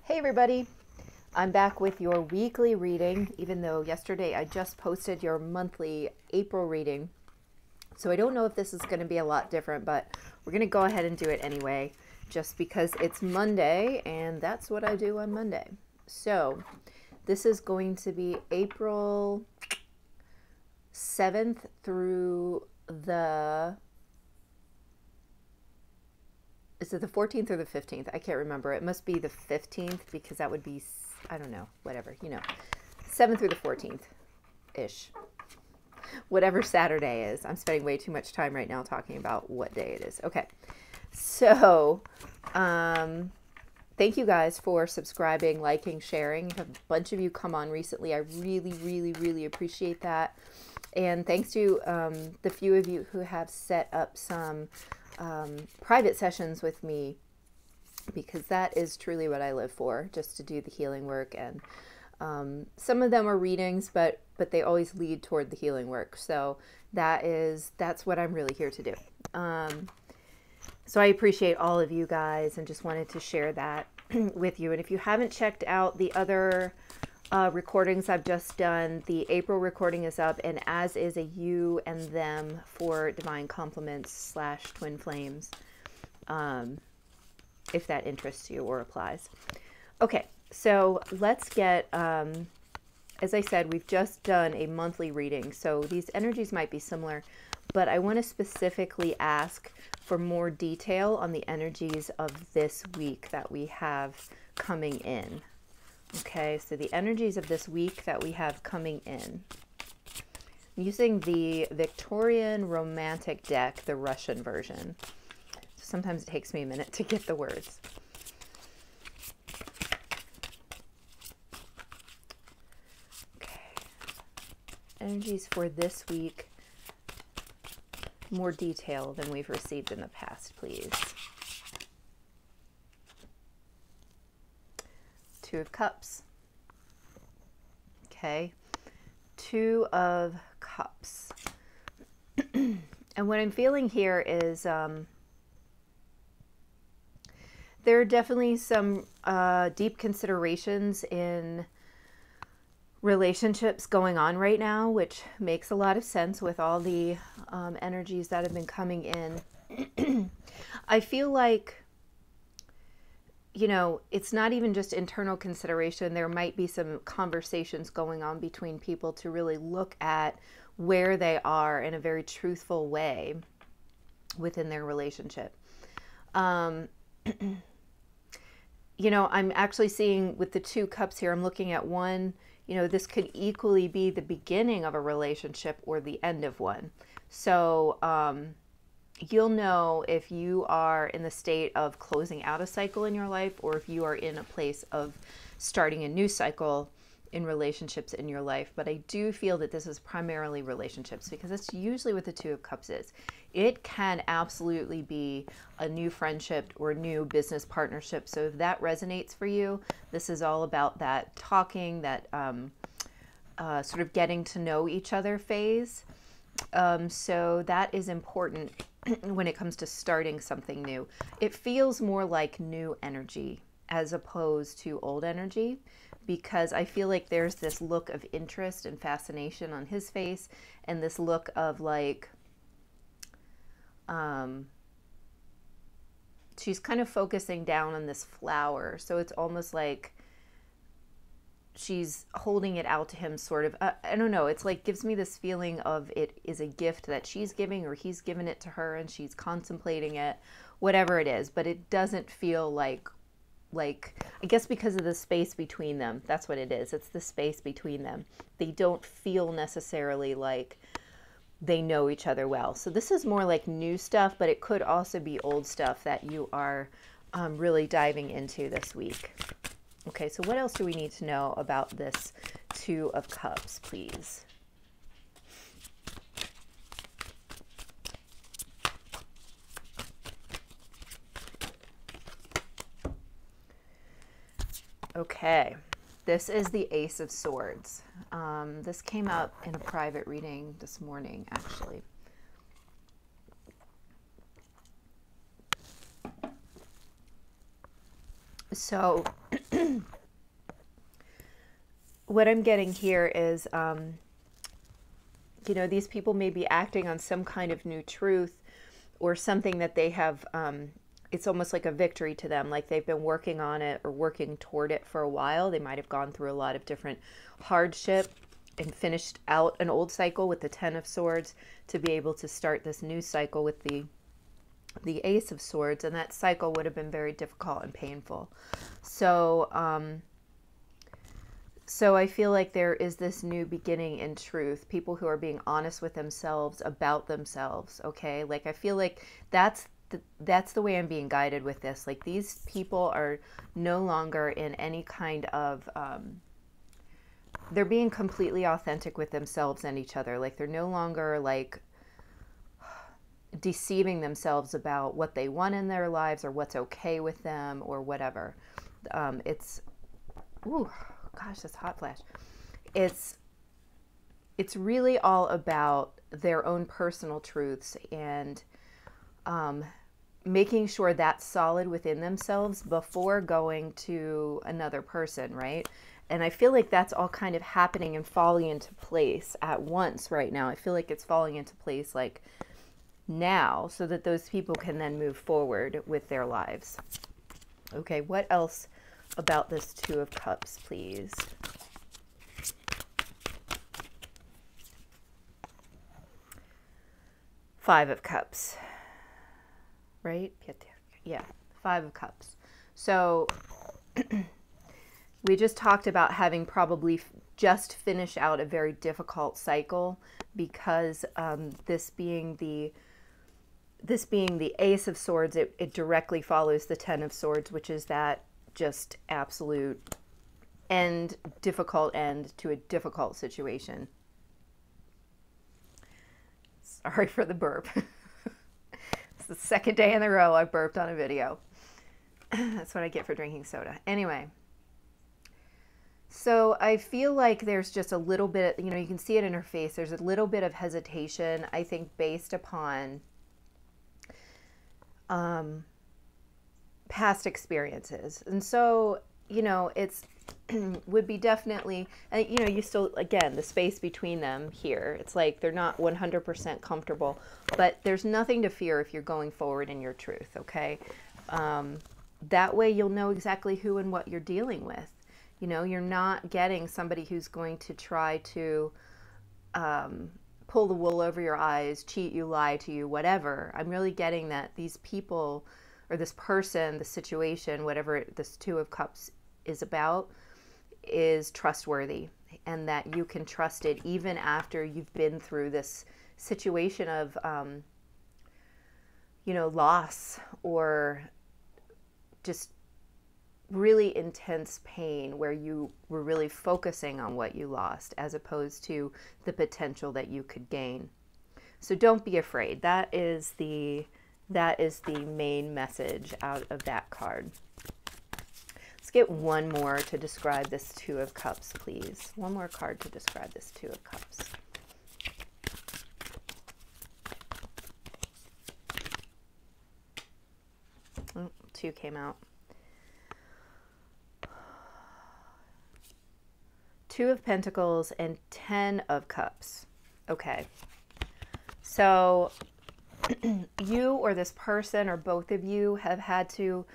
Hey everybody, I'm back with your weekly reading, even though yesterday I just posted your monthly April reading. So I don't know if this is going to be a lot different, but we're going to go ahead and do it anyway, just because it's Monday and that's what I do on Monday. So this is going to be April 7th through the... Is it the 14th or the 15th? I can't remember. It must be the 15th because that would be, I don't know, whatever, 7th through the 14th-ish. Whatever Saturday is. I'm spending way too much time right now talking about what day it is. Okay. So, thank you guys for subscribing, liking, sharing. A bunch of you come on recently. I really, really, really appreciate that. And thanks to the few of you who have set up some private sessions with me, because that is truly what I live for, just to do the healing work. And some of them are readings, but they always lead toward the healing work. So that's what I'm really here to do. So I appreciate all of you guys and just wanted to share that with you. And if you haven't checked out the other recordings I've just done, the April recording is up, and as is a you and them for Divine Compliments / Twin Flames, if that interests you or applies. Okay, so let's get, as I said, we've just done a monthly reading, so these energies might be similar, but I want to specifically ask for more detail on the energies of this week that we have coming in. Okay, so the energies of this week that we have coming in. I'm using the Victorian Romantic deck, the Russian version. Sometimes it takes me a minute to get the words. Okay. Energies for this week. More detail than we've received in the past, please. Two of Cups. Okay. Two of Cups. And what I'm feeling here is there are definitely some deep considerations in relationships going on right now, which makes a lot of sense with all the energies that have been coming in. I feel like, it's not even just internal consideration. There might be some conversations going on between people to really look at where they are in a very truthful way within their relationship. I'm actually seeing with the two cups here, I'm looking at one, this could equally be the beginning of a relationship or the end of one. So, you'll know if you are in the state of closing out a cycle in your life, or if you are in a place of starting a new cycle in relationships in your life. But I do feel that this is primarily relationships, because that's usually what the Two of Cups is. It can absolutely be a new friendship or a new business partnership. So if that resonates for you, this is all about that talking, that sort of getting to know each other phase. So that is important when it comes to starting something new. It feels more like new energy as opposed to old energy, because I feel like there's this look of interest and fascination on his face, and this look of like, she's kind of focusing down on this flower. So it's almost like she's holding it out to him, sort of. I don't know. It's like, gives me this feeling of it is a gift that she's giving, or he's given it to her and she's contemplating it, whatever it is. But it doesn't feel like, I guess because of the space between them. That's what it is. It's the space between them. They don't feel necessarily like they know each other well. So this is more like new stuff, but it could also be old stuff that you are really diving into this week. Okay, so what else do we need to know about this Two of Cups, please? Okay, this is the Ace of Swords. This came up in a private reading this morning, actually. So what I'm getting here is, you know, these people may be acting on some kind of new truth or something that they have, it's almost like a victory to them, like they've been working on it or working toward it for a while. They might have gone through a lot of different hardship and finished out an old cycle with the Ten of Swords to be able to start this new cycle with the Ace of Swords, and that cycle would have been very difficult and painful. So so I feel like there is this new beginning in truth, people who are being honest with themselves about themselves, okay? Like I feel like that's the way I'm being guided with this. Like these people are no longer in any kind of, they're being completely authentic with themselves and each other. Like they're no longer like deceiving themselves about what they want in their lives or what's okay with them or whatever. It's, ooh, gosh, this hot flash. It's really all about their own personal truths and making sure that's solid within themselves before going to another person, right? And I feel like that's all kind of happening and falling into place at once right now. I feel like it's falling into place like now so that those people can then move forward with their lives. Okay, what else about this Two of Cups, please? Five of Cups, right? Yeah, Five of Cups. So we just talked about having probably just finished out a very difficult cycle because this being the Ace of Swords, it directly follows the Ten of Swords, which is that just absolute difficult end to a difficult situation. Sorry for the burp. It's the second day in a row I've burped on a video. That's what I get for drinking soda. Anyway, so I feel like there's just a little bit, you know, you can see it in her face. There's a little bit of hesitation, I think, based upon past experiences. And so, you know, it's would be definitely, and you know, you still, again, the space between them here, it's like they're not 100% comfortable, but there's nothing to fear if you're going forward in your truth, okay? That way you'll know exactly who and what you're dealing with. You know, you're not getting somebody who's going to try to pull the wool over your eyes, cheat you, lie to you, whatever. I'm really getting that these people, or this person, the situation, whatever this Two of Cups is about, is trustworthy, and that you can trust it even after you've been through this situation of, you know, loss or just really intense pain where you were really focusing on what you lost as opposed to the potential that you could gain. So don't be afraid. That is the main message out of that card. Let's get one more to describe this Two of Cups, please. One more card to describe this Two of Cups. Oh, two came out. Two of Pentacles and 10 of Cups. Okay. So you or this person or both of you have had to,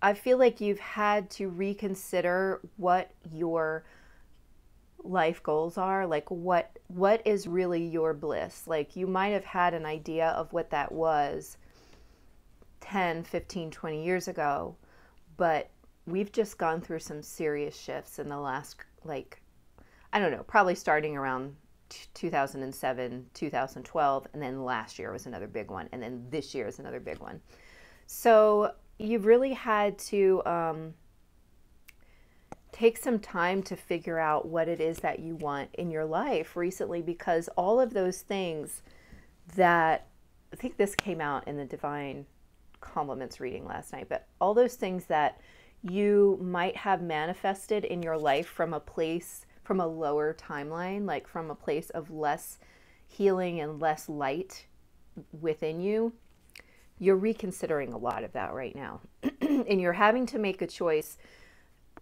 I feel like you've had to reconsider what your life goals are, like what is really your bliss. Like you might have had an idea of what that was 10, 15, 20 years ago, but we've just gone through some serious shifts in the last, like, I don't know, probably starting around 2007, 2012, and then last year was another big one, and then this year is another big one. So you've really had to take some time to figure out what it is that you want in your life recently, because all of those things that, I think this came out in the Divine Compliments reading last night, but all those things that you might have manifested in your life from a place, from a lower timeline, like from a place of less healing and less light within you, you're reconsidering a lot of that right now. And you're having to make a choice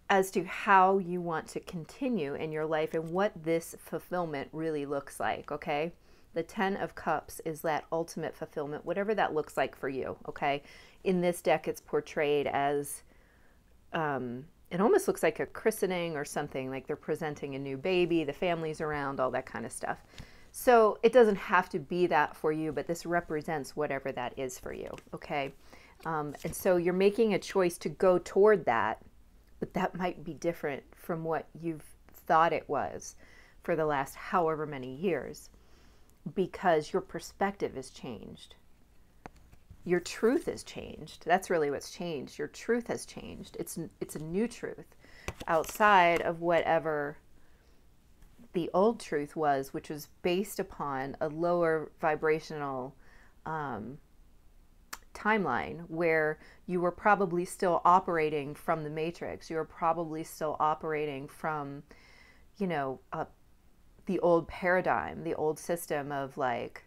as to how you want to continue in your life and what this fulfillment really looks like, okay? The 10 of Cups is that ultimate fulfillment, whatever that looks like for you, okay? In this deck, it's portrayed as, it almost looks like a christening or something, like they're presenting a new baby, the family's around, all that kind of stuff. So it doesn't have to be that for you, but this represents whatever that is for you, okay? And so you're making a choice to go toward that, but that might be different from what you've thought it was for the last however many years, because your perspective has changed. Your truth has changed. That's really what's changed. Your truth has changed. It's a new truth outside of whatever the old truth was, which was based upon a lower vibrational timeline where you were probably still operating from the matrix. You were probably still operating from, you know, the old paradigm, the old system of like,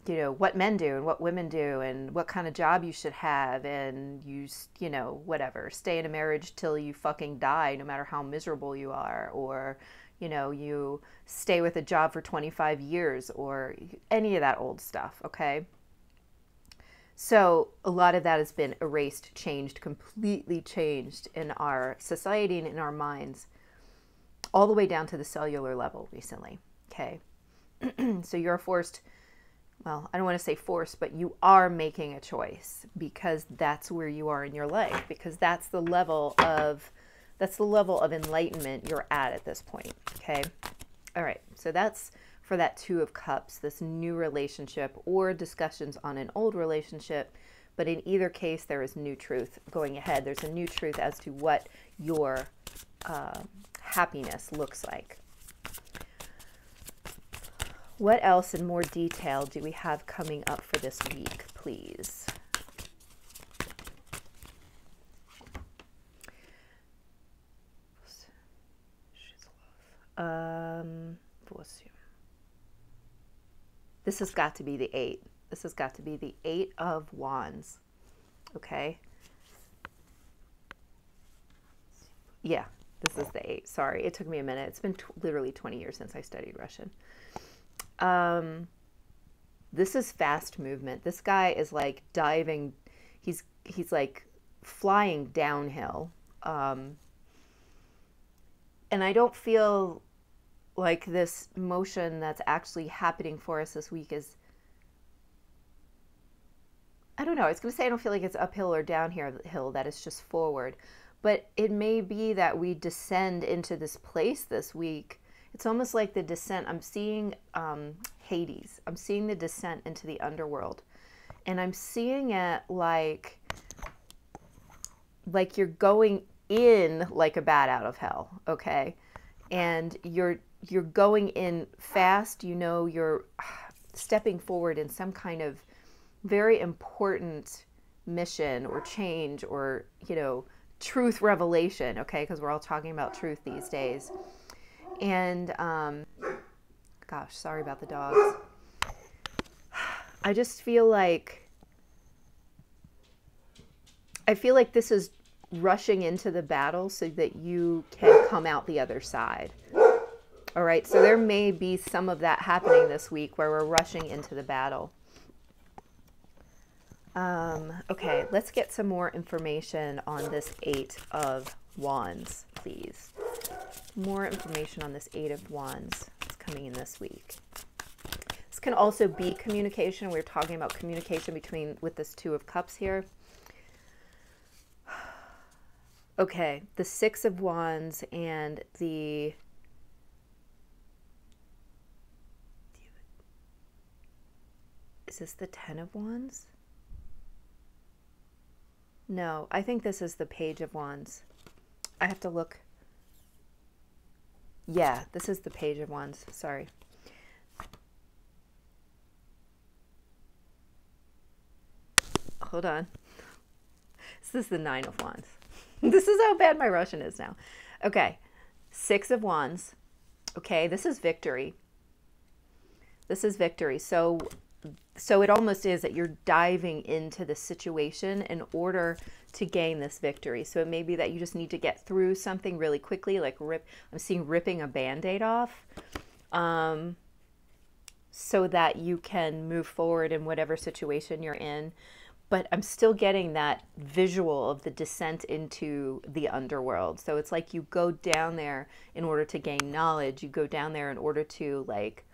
you know, what men do and what women do and what kind of job you should have, and you know, whatever, stay in a marriage till you fucking die, no matter how miserable you are, or, you know, you stay with a job for 25 years or any of that old stuff, okay? So a lot of that has been erased, changed, completely changed in our society and in our minds, all the way down to the cellular level recently, okay? So you're forced, well, I don't want to say forced, but you are making a choice because that's where you are in your life, because that's the level of enlightenment you're at this point, okay? All right, so that's for that 2 of Cups, this new relationship or discussions on an old relationship. But in either case, there is new truth going ahead. There's a new truth as to what your happiness looks like. What else in more detail do we have coming up for this week, please? This has got to be the 8. This has got to be the 8 of Wands. Okay. Yeah, this is the 8. Sorry, it took me a minute. It's been literally 20 years since I studied Russian. This is fast movement. This guy is like diving. He's like flying downhill. And I don't feel like this motion that's actually happening for us this week is, I don't know, I was going to say I don't feel like it's uphill or downhill, that it's just forward. But it may be that we descend into this place this week. It's almost like the descent. I'm seeing Hades. I'm seeing the descent into the underworld. And I'm seeing it like you're going in like a bat out of hell, okay? And you're going in fast, you know, you're stepping forward in some kind of very important mission or change or, you know, truth revelation, okay? Because we're all talking about truth these days. And, gosh, sorry about the dogs. I just feel like, this is rushing into the battle so that you can come out the other side. All right, so there may be some of that happening this week where we're rushing into the battle. Okay, let's get some more information on this 8 of Wands, please. More information on this 8 of Wands that's coming in this week. This can also be communication. We're talking about communication with this 2 of Cups here. Okay, the 6 of Wands and the... Is this the 10 of Wands? No, I think this is the Page of Wands. I have to look. Yeah, this is the Page of Wands. Sorry. Hold on. This is the 9 of Wands. This is how bad my Russian is now. Okay, 6 of Wands. Okay, this is victory. This is victory. So so it almost is that you're diving into the situation in order to gain this victory. So it may be that you just need to get through something really quickly, like I'm seeing ripping a Band-Aid off, so that you can move forward in whatever situation you're in. But I'm still getting that visual of the descent into the underworld. So it's like you go down there in order to gain knowledge. You go down there in order to like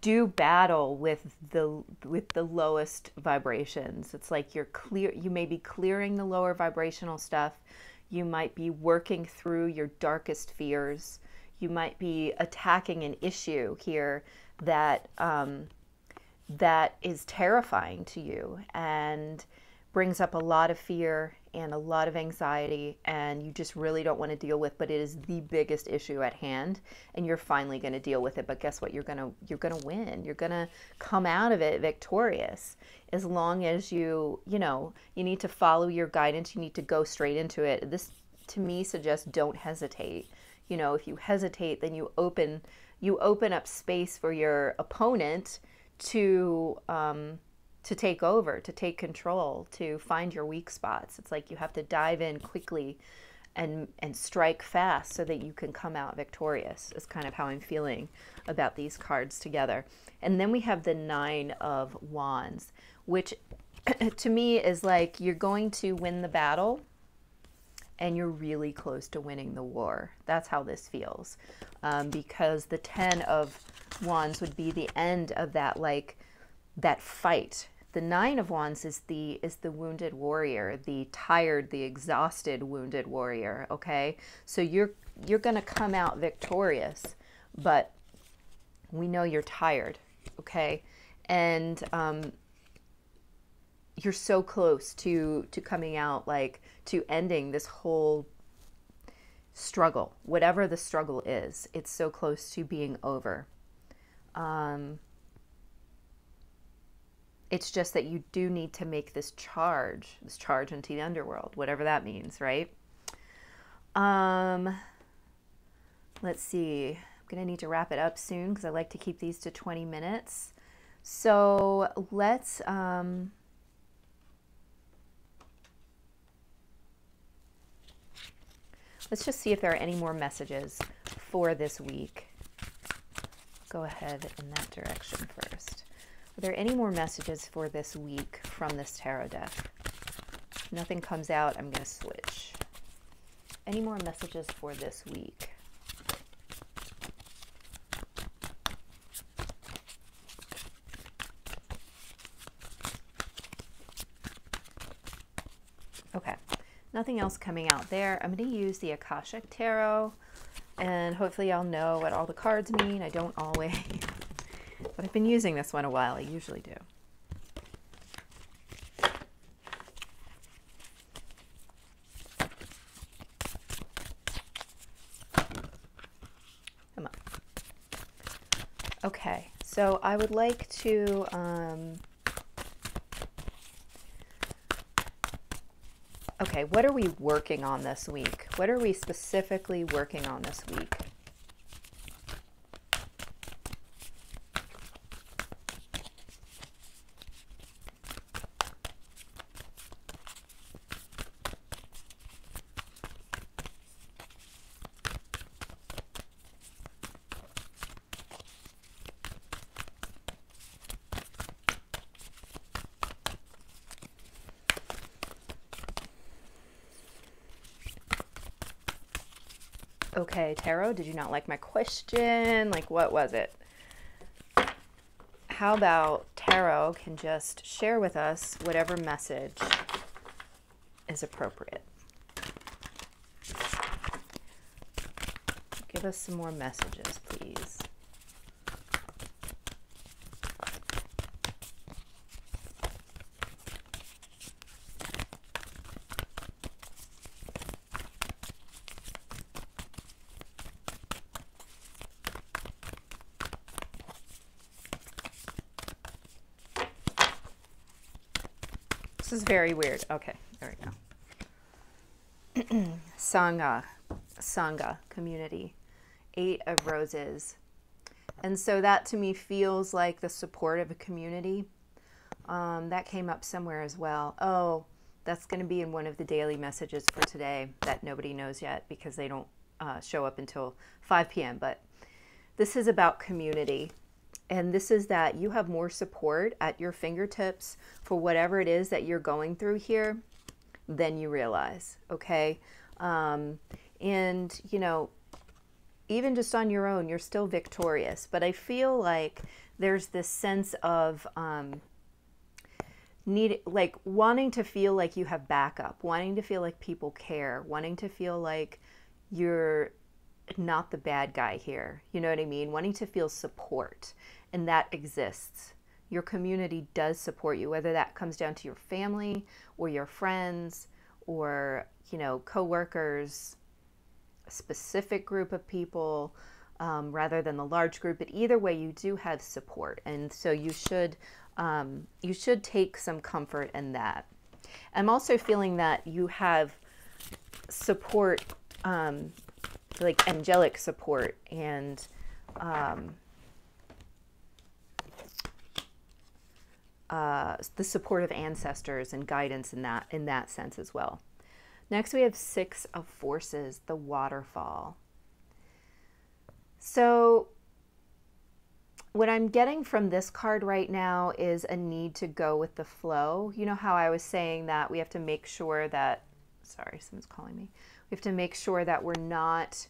do battle with the lowest vibrations. It's like you may be clearing the lower vibrational stuff. You might be working through your darkest fears. You might be attacking an issue here that that is terrifying to you and brings up a lot of fear and a lot of anxiety, and you just really don't want to deal with, but it is the biggest issue at hand, and you're finally going to deal with it. But guess what? You're going to win. You're going to come out of it victorious, as long as you need to follow your guidance. You need to go straight into it. This to me suggests don't hesitate. If you hesitate, then you open up space for your opponent to take over, to take control, to find your weak spots. It's like you have to dive in quickly and strike fast so that you can come out victorious, is kind of how I'm feeling about these cards together. And then we have the Nine of Wands, which to me is like you're going to win the battle and you're really close to winning the war. That's how this feels, because the Ten of Wands would be the end of that, like that fight. The Nine of Wands is the wounded warrior, the tired, the exhausted wounded warrior. Okay, so you're going to come out victorious, but we know you're tired. Okay, and you're so close to coming out, like to ending this whole struggle, whatever the struggle is. It's so close to being over. It's just that you do need to make this charge into the underworld, whatever that means, right? Let's see. I'm going to need to wrap it up soon because I like to keep these to 20 minutes. So let's just see if there are any more messages for this week. Go ahead in that direction first. Are there any more messages for this week from this tarot deck? If nothing comes out, I'm going to switch. Any more messages for this week? Okay, nothing else coming out there. I'm going to use the Akashic Tarot, and hopefully I'll know what all the cards mean. I don't always, but I've been using this one a while. I usually do. Come on. Okay, so I would like to okay, what are we working on this week? What are we specifically working on this week? Okay, Tarot, did you not like my question? Like, what was it? How about Tarot can just share with us whatever message is appropriate? Give us some more messages, please. This is very weird. Okay, there we go. Sangha, community. 8 of Roses. And so that to me feels like the support of a community. That came up somewhere as well. Oh, that's going to be in one of the daily messages for today that nobody knows yet because they don't show up until 5 p.m. But this is about community. And this is that you have more support at your fingertips for whatever it is that you're going through here than you realize, okay? And, you know, even just on your own, you're still victorious. But I feel like there's this sense of wanting to feel like you have backup, wanting to feel like people care, wanting to feel like you're not the bad guy here. You know what I mean? Wanting to feel support, and that exists. Your community does support you, whether that comes down to your family or your friends or, you know, coworkers, a specific group of people, rather than the large group. But either way, you do have support, and so you should take some comfort in that. I'm also feeling that you have support, like angelic support, and the support of ancestors and guidance in that sense as well. Next, we have 6 of Forces, the waterfall. So what I'm getting from this card right now is a need to go with the flow. You know how I was saying that we have to make sure that, sorry, someone's calling me. We have to make sure that we're not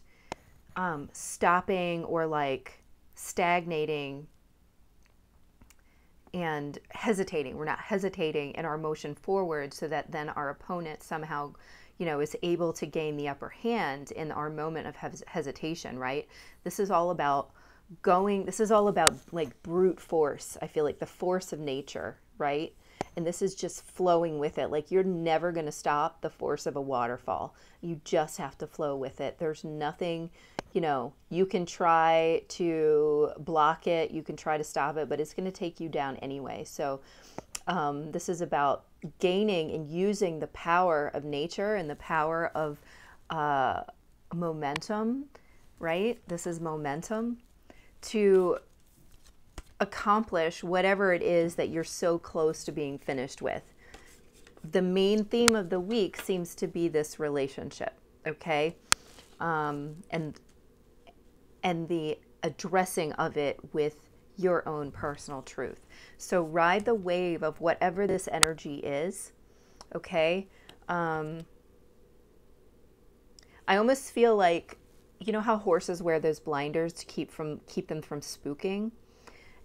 stopping or like stagnating and hesitating. We're not hesitating in our motion forward so that then our opponent somehow, you know, is able to gain the upper hand in our moment of hesitation, right? This is all about like brute force. I feel like the force of nature, right? And this is just flowing with it. Like you're never going to stop the force of a waterfall. You just have to flow with it. There's nothing, you know, you can try to block it, you can try to stop it, but it's going to take you down anyway. So this is about gaining and using the power of nature and the power of momentum, right? This is momentum to accomplish whatever it is that you're so close to being finished with. The main theme of the week seems to be this relationship, okay? And the addressing of it with your own personal truth. So ride the wave of whatever this energy is, okay? I almost feel like, you know how horses wear those blinders to keep them from spooking,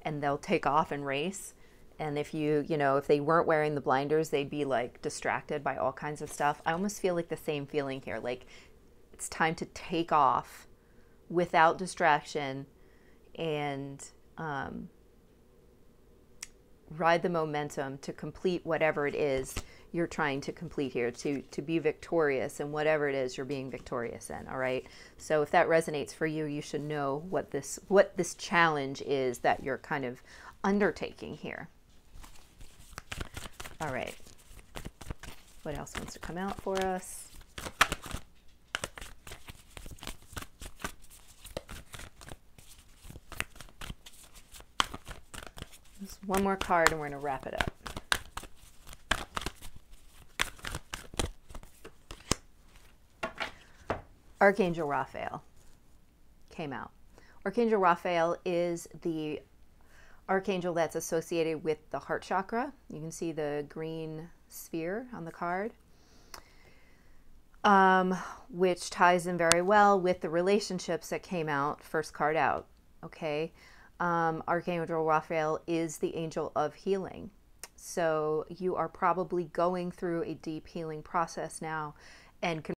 and they'll take off and race. And if if they weren't wearing the blinders, they'd be like distracted by all kinds of stuff. I almost feel like the same feeling here. Like it's time to take off without distraction and ride the momentum to complete whatever it is you're trying to complete here, to be victorious in whatever it is you're being victorious in. All right. So if that resonates for you, you should know what this challenge is that you're kind of undertaking here. All right. What else wants to come out for us? Just one more card and we're going to wrap it up. Archangel Raphael came out. Archangel Raphael is the archangel that's associated with the heart chakra. You can see the green sphere on the card, which ties in very well with the relationships that came out, first card out, okay? Archangel Raphael is the angel of healing. So you are probably going through a deep healing process now and